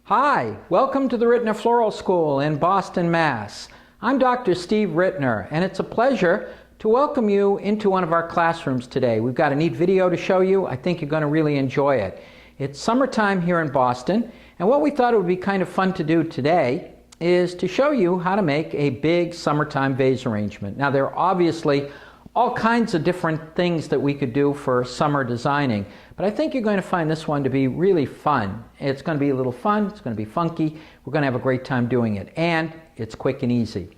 Hi, welcome to the Rittners Floral School in Boston, Mass. I'm Dr. Steve Rittner, and it's a pleasure to welcome you into one of our classrooms today. We've got a neat video to show you. I think you're going to really enjoy it. It's summertime here in Boston, and what we thought it would be kind of fun to do today is to show you how to make a big summertime vase arrangement. Now, there are obviously all kinds of different things that we could do for summer designing, but I think you're going to find this one to be really fun. It's going to be a little fun, it's going to be funky, we're going to have a great time doing it, and it's quick and easy.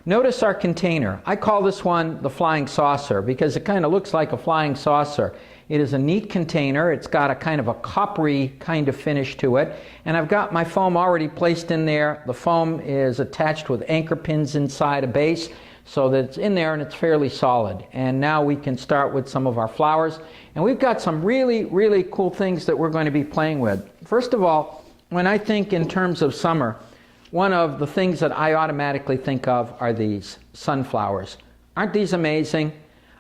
Notice our container. I call this one the flying saucer because it kind of looks like a flying saucer. It is a neat container. It's got a kind of a coppery kind of finish to it, and I've got my foam already placed in there. The foam is attached with anchor pins inside a base, so that it's in there and it's fairly solid. And now we can start with some of our flowers. And we've got some really cool things that we're going to be playing with. First of all, when I think in terms of summer, one of the things that I automatically think of are these sunflowers. Aren't these amazing?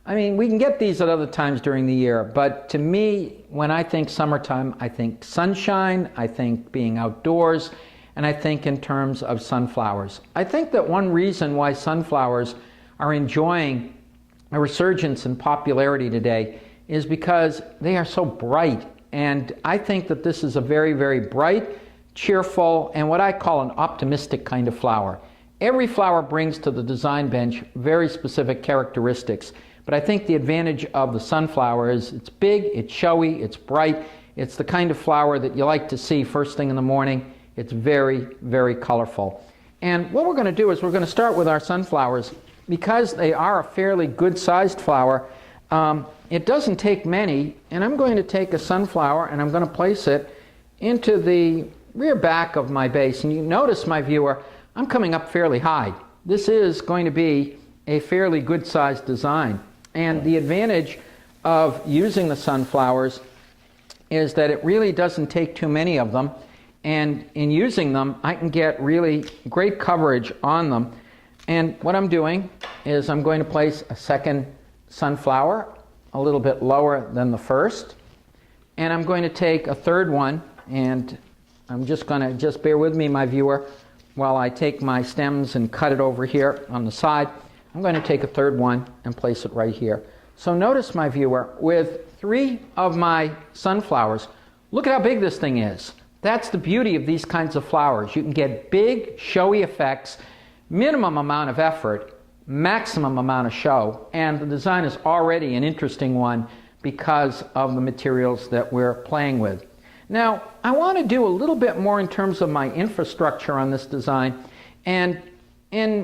I mean, we can get these at other times during the year, but to me, when I think summertime, I think sunshine, I think being outdoors, and I think in terms of sunflowers. I think that one reason why sunflowers are enjoying a resurgence in popularity today is because they are so bright. And I think that this is a very bright, cheerful, and what I call an optimistic kind of flower. Every flower brings to the design bench very specific characteristics. But I think the advantage of the sunflower is it's big, it's showy, it's bright. It's the kind of flower that you like to see first thing in the morning. It's very colorful. And what we're going to do is we're going to start with our sunflowers. Because they are a fairly good-sized flower, it doesn't take many, and I'm going to take a sunflower and I'm going to place it into the rear back of my base. And you notice, my viewer, I'm coming up fairly high. This is going to be a fairly good-sized design. And the advantage of using the sunflowers is that it really doesn't take too many of them. And in using them, I can get really great coverage on them. And what I'm doing is I'm going to place a second sunflower a little bit lower than the first. And I'm going to take a third one, and I'm just going to bear with me, my viewer, while I take my stems and cut it over here on the side. I'm going to take a third one and place it right here. So notice, my viewer, with 3 of my sunflowers, look at how big this thing is. That's the beauty of these kinds of flowers. You can get big, showy effects, minimum amount of effort, maximum amount of show, and the design is already an interesting one because of the materials that we're playing with. Now, I want to do a little bit more in terms of my infrastructure on this design, and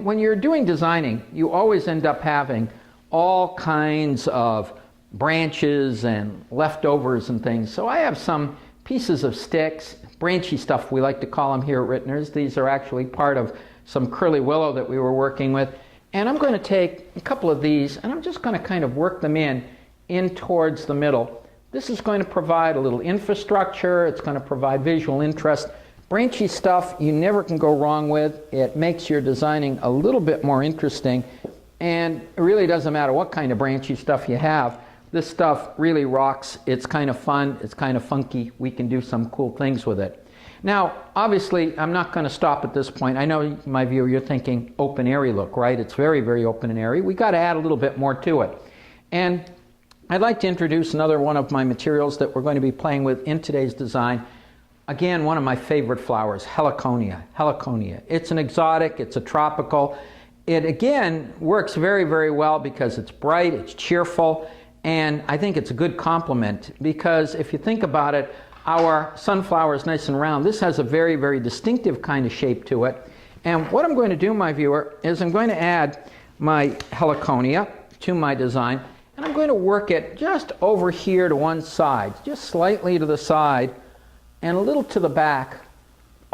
when you're doing designing, you always end up having all kinds of branches and leftovers and things. So I have some pieces of sticks, branchy stuff we like to call them here at Rittners. These are actually part of some curly willow that we were working with. And I'm going to take a couple of these and I'm just going to kind of work them in towards the middle. This is going to provide a little infrastructure. It's going to provide visual interest. Branchy stuff you never can go wrong with. It makes your designing a little bit more interesting. And it really doesn't matter what kind of branchy stuff you have. This stuff really rocks. It's kind of fun. It's kind of funky. We can do some cool things with it. Now, obviously, I'm not going to stop at this point. I know, my viewer, you're thinking open airy look, right? It's very open and airy. We got to add a little bit more to it. And I'd like to introduce another one of my materials that we're going to be playing with in today's design. Again, one of my favorite flowers, heliconia. Heliconia. It's an exotic. It's a tropical. It, again, works very well because it's bright, it's cheerful, and I think it's a good complement because if you think about it, our sunflower is nice and round. This has a very distinctive kind of shape to it. And what I'm going to do, my viewer, is I'm going to add my heliconia to my design, and I'm going to work it just over here to one side, just slightly to the side, and a little to the back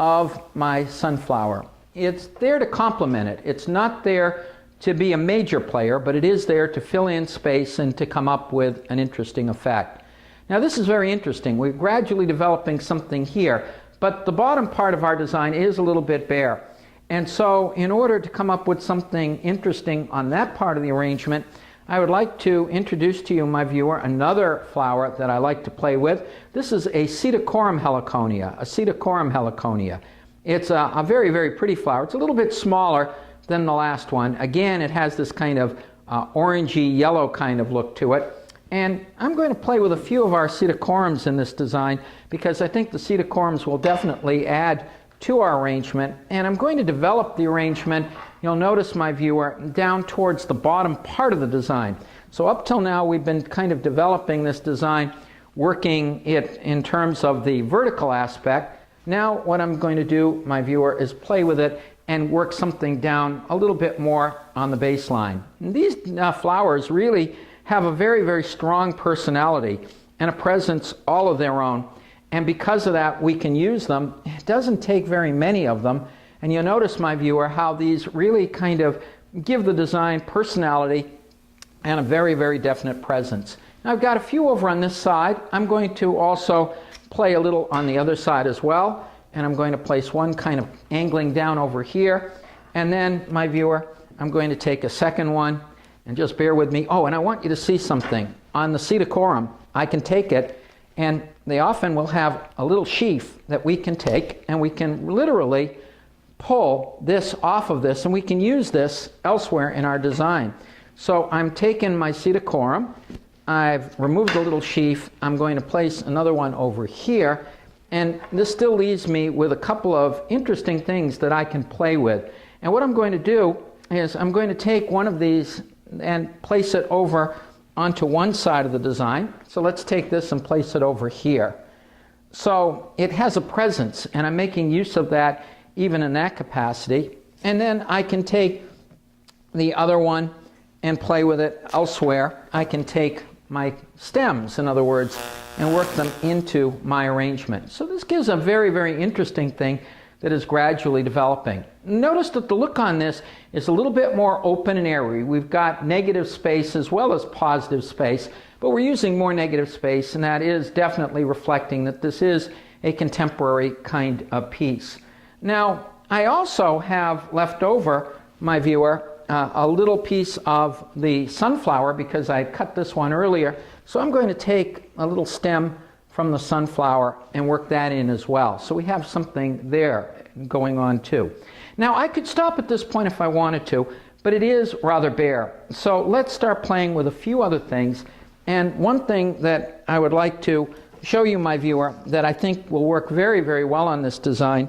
of my sunflower. It's there to complement it. It's not there to be a major player, but it is there to fill in space and to come up with an interesting effect. Now, this is very interesting. We're gradually developing something here, but the bottom part of our design is a little bit bare. And so in order to come up with something interesting on that part of the arrangement, I would like to introduce to you, my viewer, another flower that I like to play with. This is a Pseudocorum heliconia, It's a very, very pretty flower. It's a little bit smaller than the last one. Again, it has this kind of orangey yellow kind of look to it. And I'm going to play with a few of our Pseudocorums in this design because I think the Pseudocorums will definitely add to our arrangement. And I'm going to develop the arrangement, you'll notice, my viewer, down towards the bottom part of the design. So up till now we've been kind of developing this design, working it in terms of the vertical aspect. Now what I'm going to do, my viewer, is play with it and work something down a little bit more on the baseline. And these flowers really have a very, very strong personality and a presence all of their own. And because of that, we can use them. It doesn't take very many of them. And you'll notice, my viewer, how these really kind of give the design personality and a very, very definite presence. Now I've got a few over on this side. I'm going to also play a little on the other side as well. And I'm going to place one kind of angling down over here. And then, my viewer, I'm going to take a second one. And just bear with me. Oh, and I want you to see something. On the Pseudocorum, I can take it, and they often will have a little sheath that we can take, and we can literally pull this off of this, and we can use this elsewhere in our design. So I'm taking my Pseudocorum. I've removed the little sheath. I'm going to place another one over here, and this still leaves me with a couple of interesting things that I can play with. And what I'm going to do is I'm going to take one of these and place it over onto one side of the design. So let's take this and place it over here. So it has a presence, and I'm making use of that even in that capacity. And then I can take the other one and play with it elsewhere. I can take my stems, in other words, and work them into my arrangement. So this gives a very, very interesting thing that is gradually developing. Notice that the look on this is a little bit more open and airy. We've got negative space as well as positive space, but we're using more negative space, and that is definitely reflecting that this is a contemporary kind of piece. Now, I also have left over, my viewer, a little piece of the sunflower because I cut this one earlier. So I'm going to take a little stem from the sunflower and work that in as well. So we have something there going on too. Now I could stop at this point if I wanted to, but it is rather bare. So let's start playing with a few other things. And one thing that I would like to show you, my viewer, that I think will work very, very well on this design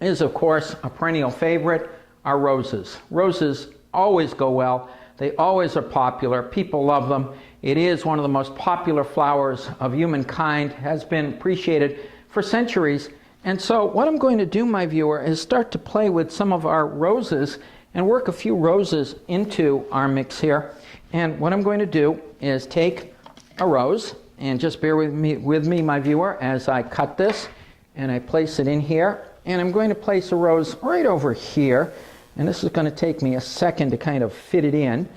is, of course, a perennial favorite, are roses. Roses always go well. They always are popular. People love them. It is one of the most popular flowers of humankind, has been appreciated for centuries. And so what I'm going to do, my viewer, is start to play with some of our roses and work a few roses into our mix here. And what I'm going to do is take a rose, and just bear with me, my viewer, as I cut this, and I place it in here. And I'm going to place a rose right over here. And this is going to take me a second to kind of fit it in.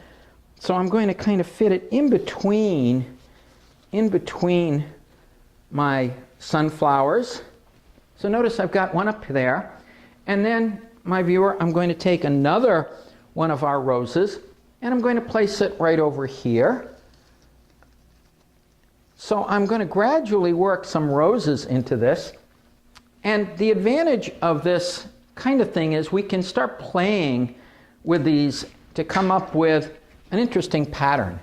So I'm going to kind of fit it in between my sunflowers. So notice I've got one up there. And then, my viewer, I'm going to take another one of our roses, and I'm going to place it right over here. So I'm going to gradually work some roses into this. And the advantage of this kind of thing is we can start playing with these to come up with an interesting pattern.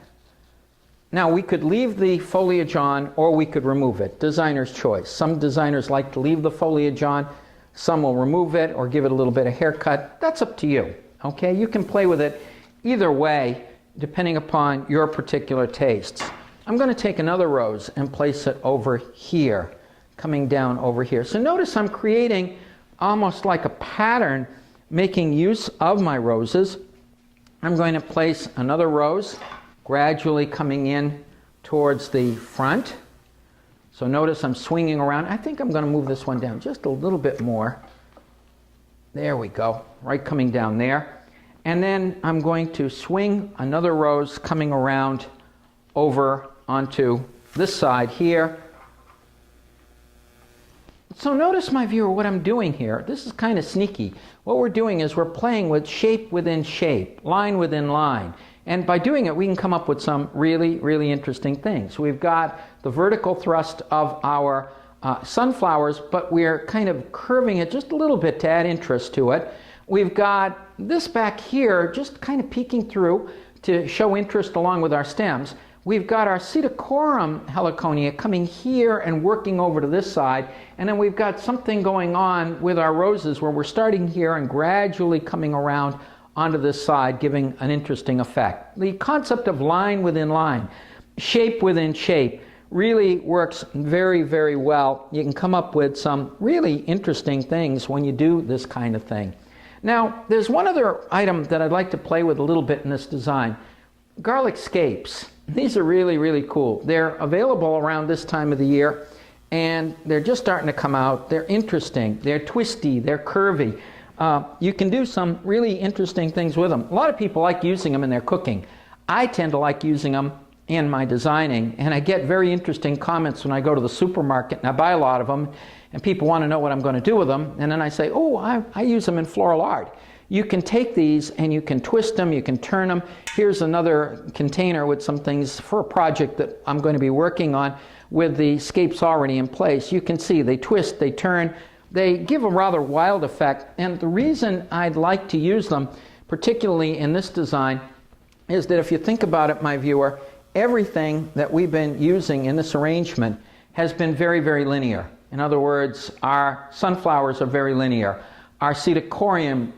Now we could leave the foliage on, or we could remove it. Designer's choice. Some designers like to leave the foliage on. Some will remove it or give it a little bit of haircut. That's up to you. Okay, you can play with it either way depending upon your particular tastes. I'm going to take another rose and place it over here, coming down over here. So notice I'm creating almost like a pattern, making use of my roses. I'm going to place another rose, gradually coming in towards the front. So notice I'm swinging around. I think I'm going to move this one down just a little bit more. There we go, right coming down there. And then I'm going to swing another rose coming around over onto this side here. So notice, my viewer, what I'm doing here. This is kind of sneaky. What we're doing is we're playing with shape within shape, line within line. And by doing it, we can come up with some really, really interesting things. We've got the vertical thrust of our sunflowers, but we're kind of curving it just a little bit to add interest to it. We've got this back here just kind of peeking through to show interest along with our stems. We've got our pseudocorum heliconia coming here and working over to this side. And then we've got something going on with our roses where we're starting here and gradually coming around onto this side, giving an interesting effect. The concept of line within line, shape within shape, really works very, very well. You can come up with some really interesting things when you do this kind of thing. Now, there's one other item that I'd like to play with a little bit in this design. Garlic scapes. These are really, really cool. They're available around this time of the year, and they're just starting to come out. They're interesting. They're twisty. They're curvy. You can do some really interesting things with them. A lot of people like using them in their cooking. I tend to like using them in my designing, and I get very interesting comments when I go to the supermarket and I buy a lot of them, and people want to know what I'm going to do with them, and then I say, oh, I use them in floral art. You can take these and you can twist them, you can turn them. Here's another container with some things for a project that I'm going to be working on with the scapes already in place. You can see they twist, they turn, they give a rather wild effect. And the reason I'd like to use them, particularly in this design, is that if you think about it, my viewer, everything that we've been using in this arrangement has been very, very linear. In other words, our sunflowers are very linear. Our pseudocorum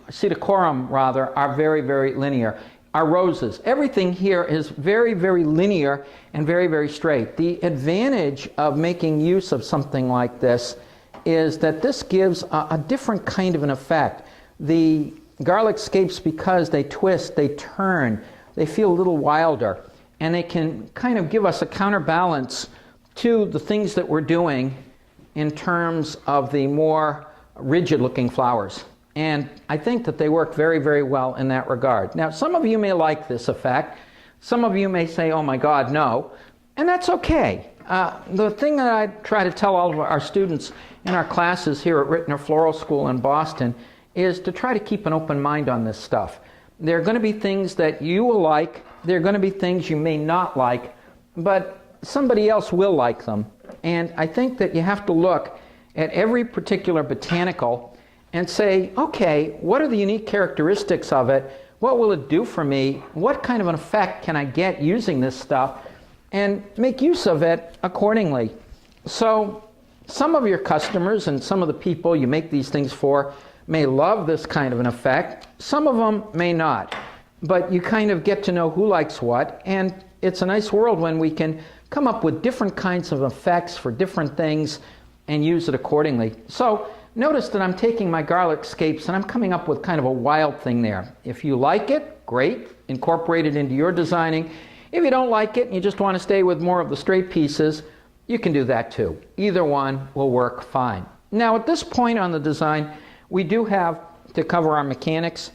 are very, very linear. Our roses, everything here is very, very linear and very, very straight. The advantage of making use of something like this is that this gives a different kind of an effect. The garlic scapes, because they twist, they turn, they feel a little wilder, and they can kind of give us a counterbalance to the things that we're doing in terms of the more rigid-looking flowers. And I think that they work very, very well in that regard. Now, some of you may like this effect. Some of you may say, oh my God, no. And that's okay. The thing that I try to tell all of our students in our classes here at Rittners Floral School in Boston is to try to keep an open mind on this stuff. There are going to be things that you will like. There are going to be things you may not like, but somebody else will like them. And I think that you have to look at every particular botanical and say, okay, what are the unique characteristics of it? What will it do for me? What kind of an effect can I get using this stuff? And make use of it accordingly. So some of your customers and some of the people you make these things for may love this kind of an effect. Some of them may not. But you kind of get to know who likes what, and it's a nice world when we can come up with different kinds of effects for different things and use it accordingly. So notice that I'm taking my garlic scapes and I'm coming up with kind of a wild thing there. If you like it, great, incorporate it into your designing. If you don't like it and you just want to stay with more of the straight pieces, you can do that too. Either one will work fine. Now at this point on the design, we do have to cover our mechanics,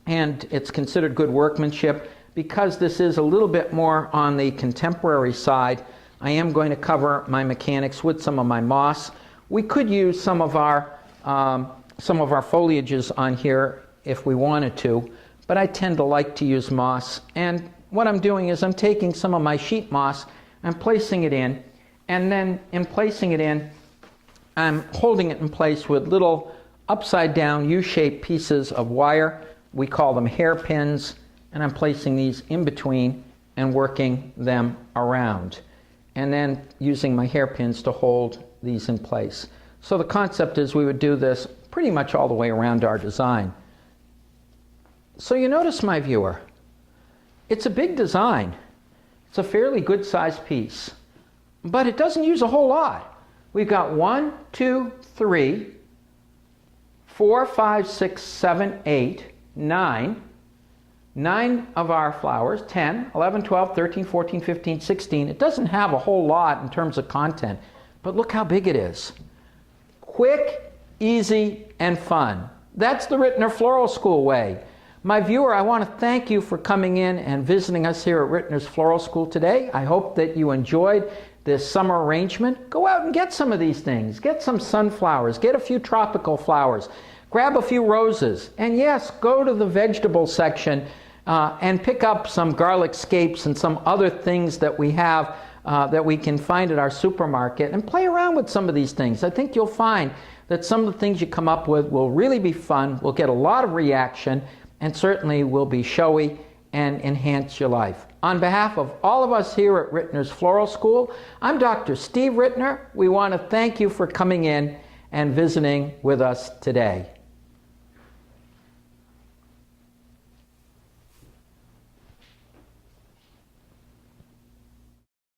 and it's considered good workmanship. Because this is a little bit more on the contemporary side, I am going to cover my mechanics with some of my moss. We could use some of our foliages on here if we wanted to, but I tend to like to use moss. And what I'm doing is I'm taking some of my sheet moss, I'm placing it in, and then in placing it in, I'm holding it in place with little upside down U-shaped pieces of wire. We call them hairpins. And I'm placing these in between and working them around. And then using my hairpins to hold these in place. So the concept is we would do this pretty much all the way around our design. So you notice, my viewer, it's a big design. It's a fairly good sized piece. But it doesn't use a whole lot. We've got 1, 2, 3, 4, 5, 6, 7, 8, 9. 9 of our flowers, 10, 11, 12, 13, 14, 15, 16. It doesn't have a whole lot in terms of content, but look how big it is. Quick, easy, and fun. That's the Rittners Floral School way. My viewer, I want to thank you for coming in and visiting us here at Rittners Floral School today. I hope that you enjoyed this summer arrangement. Go out and get some of these things. Get some sunflowers. Get a few tropical flowers. Grab a few roses. And yes, go to the vegetable section and pick up some garlic scapes and some other things that we have that we can find at our supermarket and play around with some of these things. I think you'll find that some of the things you come up with will really be fun, will get a lot of reaction, and certainly will be showy and enhance your life. On behalf of all of us here at Rittners Floral School, I'm Dr. Steve Rittner. We want to thank you for coming in and visiting with us today.